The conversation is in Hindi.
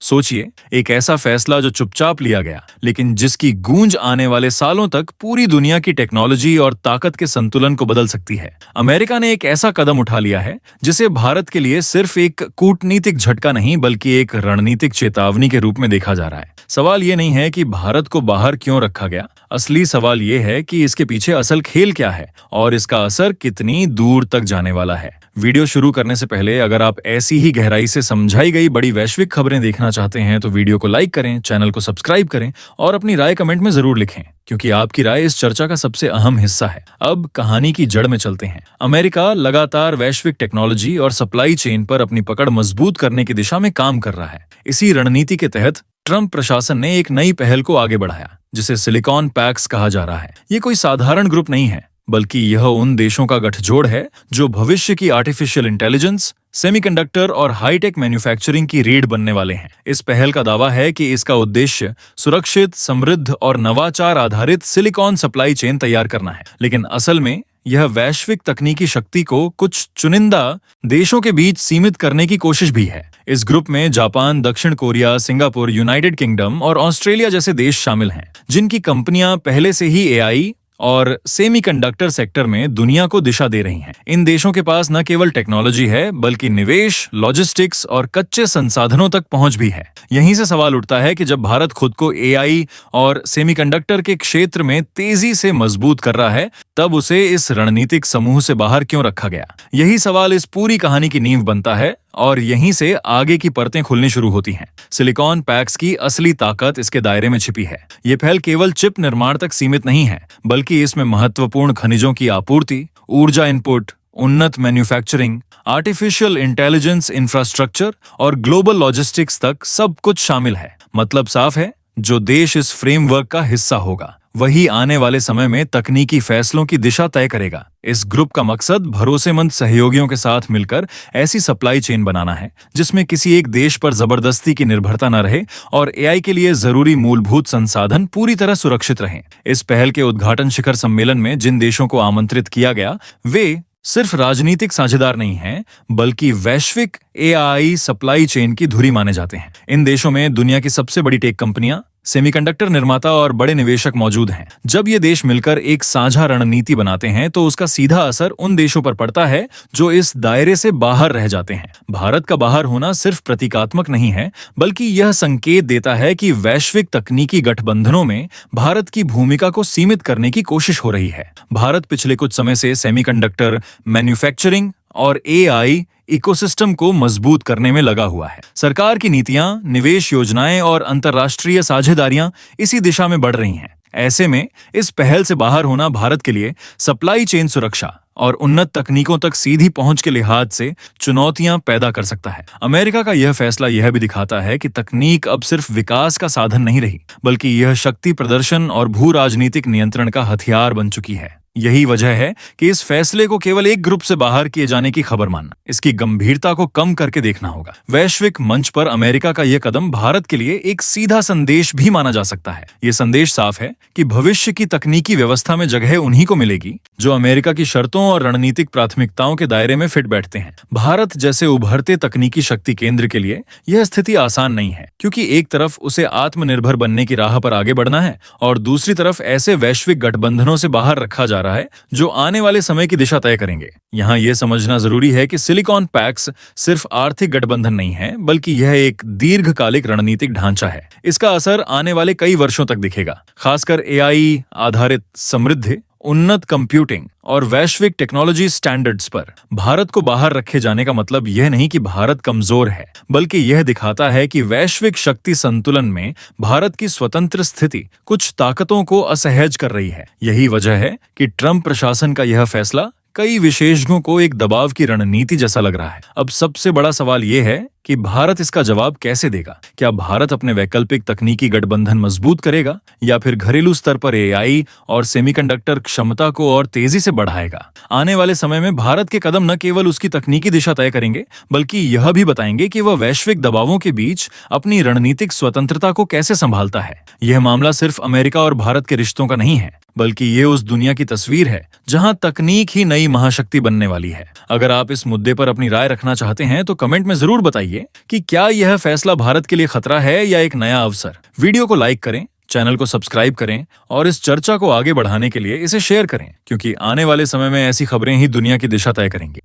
सोचिए, एक ऐसा फैसला जो चुपचाप लिया गया, लेकिन जिसकी गूंज आने वाले सालों तक पूरी दुनिया की टेक्नोलॉजी और ताकत के संतुलन को बदल सकती है। अमेरिका ने एक ऐसा कदम उठा लिया है जिसे भारत के लिए सिर्फ एक कूटनीतिक झटका नहीं बल्कि एक रणनीतिक चेतावनी के रूप में देखा जा रहा है। सवाल ये नहीं है कि भारत को बाहर क्यों रखा गया, असली सवाल ये है कि इसके पीछे असल खेल क्या है और इसका असर कितनी दूर तक जाने वाला है। वीडियो शुरू करने से पहले अगर आप ऐसी ही गहराई से समझाई गई बड़ी वैश्विक खबरें देखना चाहते हैं तो वीडियो को लाइक करें, चैनल को सब्सक्राइब करें और अपनी राय कमेंट में जरूर लिखें, क्योंकि आपकी राय इस चर्चा का सबसे अहम हिस्सा है। अब कहानी की जड़ में चलते हैं। अमेरिका लगातार वैश्विक टेक्नोलॉजी और सप्लाई चेन पर अपनी पकड़ मजबूत करने की दिशा में काम कर रहा है। इसी रणनीति के तहत ट्रंप प्रशासन ने एक नई पहल को आगे बढ़ाया, जिसे सिलिकॉन पैक्स कहा जा रहा है। ये कोई साधारण ग्रुप नहीं है, बल्कि यह उन देशों का गठजोड़ है जो भविष्य की आर्टिफिशियल इंटेलिजेंस, सेमीकंडक्टर और हाईटेक मैन्युफैक्चरिंग की रीढ़ बनने वाले हैं। इस पहल का दावा है कि इसका उद्देश्य सुरक्षित, समृद्ध और नवाचार आधारित सिलिकॉन सप्लाई चेन तैयार करना है। लेकिन असल में यह वैश्विक तकनीकी शक्ति को कुछ चुनिंदा देशों के बीच सीमित करने की कोशिश भी है। इस ग्रुप में जापान, दक्षिण कोरिया, सिंगापुर, यूनाइटेड किंगडम और ऑस्ट्रेलिया जैसे देश शामिल हैं, जिनकी कंपनियां पहले से ही एआई और सेमीकंडक्टर सेक्टर में दुनिया को दिशा दे रही हैं। इन देशों के पास न केवल टेक्नोलॉजी है बल्कि निवेश, लॉजिस्टिक्स और कच्चे संसाधनों तक पहुंच भी है। यहीं से सवाल उठता है कि जब भारत खुद को एआई और सेमीकंडक्टर के क्षेत्र में तेजी से मजबूत कर रहा है, तब उसे इस रणनीतिक समूह से बाहर क्यों रखा गया? यही सवाल इस पूरी कहानी की नींव बनता है और यहीं से आगे की परतें खुलनी शुरू होती हैं। सिलिकॉन पैक्स की असली ताकत इसके दायरे में छिपी है। ये पहल केवल चिप निर्माण तक सीमित नहीं है, बल्कि इसमें महत्वपूर्ण खनिजों की आपूर्ति, ऊर्जा इनपुट, उन्नत मैन्युफैक्चरिंग, आर्टिफिशियल इंटेलिजेंस इंफ्रास्ट्रक्चर और ग्लोबल लॉजिस्टिक्स तक सब कुछ शामिल है। मतलब साफ है, जो देश इस फ्रेमवर्क का हिस्सा होगा वही आने वाले समय में तकनीकी फैसलों की दिशा तय करेगा। इस ग्रुप का मकसद भरोसेमंद सहयोगियों के साथ मिलकर ऐसी सप्लाई चेन बनाना है जिसमें किसी एक देश पर जबरदस्ती की निर्भरता न रहे और एआई के लिए जरूरी मूलभूत संसाधन पूरी तरह सुरक्षित रहें। इस पहल के उद्घाटन शिखर सम्मेलन में जिन देशों को आमंत्रित किया गया, वे सिर्फ राजनीतिक साझेदार नहीं हैं, बल्कि वैश्विक एआई सप्लाई चेन की धुरी माने जाते हैं। इन देशों में दुनिया की सबसे बड़ी टेक कंपनियां, सेमीकंडक्टर निर्माता और बड़े निवेशक मौजूद हैं। जब ये देश मिलकर एक साझा रणनीति बनाते हैं तो उसका सीधा असर उन देशों पर पड़ता है जो इस दायरे से बाहर रह जाते हैं। भारत का बाहर होना सिर्फ प्रतीकात्मक नहीं है, बल्कि यह संकेत देता है कि वैश्विक तकनीकी गठबंधनों में भारत की भूमिका को सीमित करने की कोशिश हो रही है। भारत पिछले कुछ समय से सेमीकंडक्टर, मैन्युफैक्चरिंग और एआई इकोसिस्टम को मजबूत करने में लगा हुआ है। सरकार की नीतियां, निवेश योजनाएं और अंतर्राष्ट्रीय साझेदारियां इसी दिशा में बढ़ रही हैं। ऐसे में इस पहल से बाहर होना भारत के लिए सप्लाई चेन सुरक्षा और उन्नत तकनीकों तक सीधी पहुंच के लिहाज से चुनौतियां पैदा कर सकता है। अमेरिका का यह फैसला यह भी दिखाता है कि तकनीक अब सिर्फ विकास का साधन नहीं रही, बल्कि यह शक्ति प्रदर्शन और भू राजनीतिक नियंत्रण का हथियार बन चुकी है। यही वजह है कि इस फैसले को केवल एक ग्रुप से बाहर किए जाने की खबर मानना, इसकी गंभीरता को कम करके देखना होगा। वैश्विक मंच पर अमेरिका का यह कदम भारत के लिए एक सीधा संदेश भी माना जा सकता है। ये संदेश साफ है कि भविष्य की तकनीकी व्यवस्था में जगह उन्हीं को मिलेगी जो अमेरिका की शर्तों और रणनीतिक प्राथमिकताओं के दायरे में फिट बैठते हैं। भारत जैसे उभरते तकनीकी शक्ति केंद्र के लिए यह स्थिति आसान नहीं है, क्योंकि एक तरफ उसे आत्मनिर्भर बनने की राह पर आगे बढ़ना है और दूसरी तरफ ऐसे वैश्विक गठबंधनों से बाहर रखा जा रहा है जो आने वाले समय की दिशा तय करेंगे। यहाँ यह समझना जरूरी है कि सिलिकॉन पैक्स सिर्फ आर्थिक गठबंधन नहीं है, बल्कि यह एक दीर्घकालिक रणनीतिक ढांचा है। इसका असर आने वाले कई वर्षों तक दिखेगा, खासकर एआई आधारित समृद्धि, उन्नत कंप्यूटिंग और वैश्विक टेक्नोलॉजी स्टैंडर्ड्स पर। भारत को बाहर रखे जाने का मतलब यह नहीं कि भारत कमजोर है, बल्कि यह दिखाता है कि वैश्विक शक्ति संतुलन में भारत की स्वतंत्र स्थिति कुछ ताकतों को असहज कर रही है। यही वजह है कि ट्रंप प्रशासन का यह फैसला कई विशेषज्ञों को एक दबाव की रणनीति जैसा लग रहा है। अब सबसे बड़ा सवाल यह है कि भारत इसका जवाब कैसे देगा? क्या भारत अपने वैकल्पिक तकनीकी गठबंधन मजबूत करेगा या फिर घरेलू स्तर पर एआई और सेमीकंडक्टर क्षमता को और तेजी से बढ़ाएगा? आने वाले समय में भारत के कदम न केवल उसकी तकनीकी दिशा तय करेंगे, बल्कि यह भी बताएंगे कि वह वैश्विक दबावों के बीच अपनी रणनीतिक स्वतंत्रता को कैसे संभालता है। यह मामला सिर्फ अमेरिका और भारत के रिश्तों का नहीं है, बल्कि ये उस दुनिया की तस्वीर है जहां तकनीक ही नई महाशक्ति बनने वाली है। अगर आप इस मुद्दे पर अपनी राय रखना चाहते हैं तो कमेंट में जरूर बताइए। बताइए कि क्या यह फैसला भारत के लिए खतरा है या एक नया अवसर। वीडियो को लाइक करें, चैनल को सब्सक्राइब करें और इस चर्चा को आगे बढ़ाने के लिए इसे शेयर करें, क्योंकि आने वाले समय में ऐसी खबरें ही दुनिया की दिशा तय करेंगी।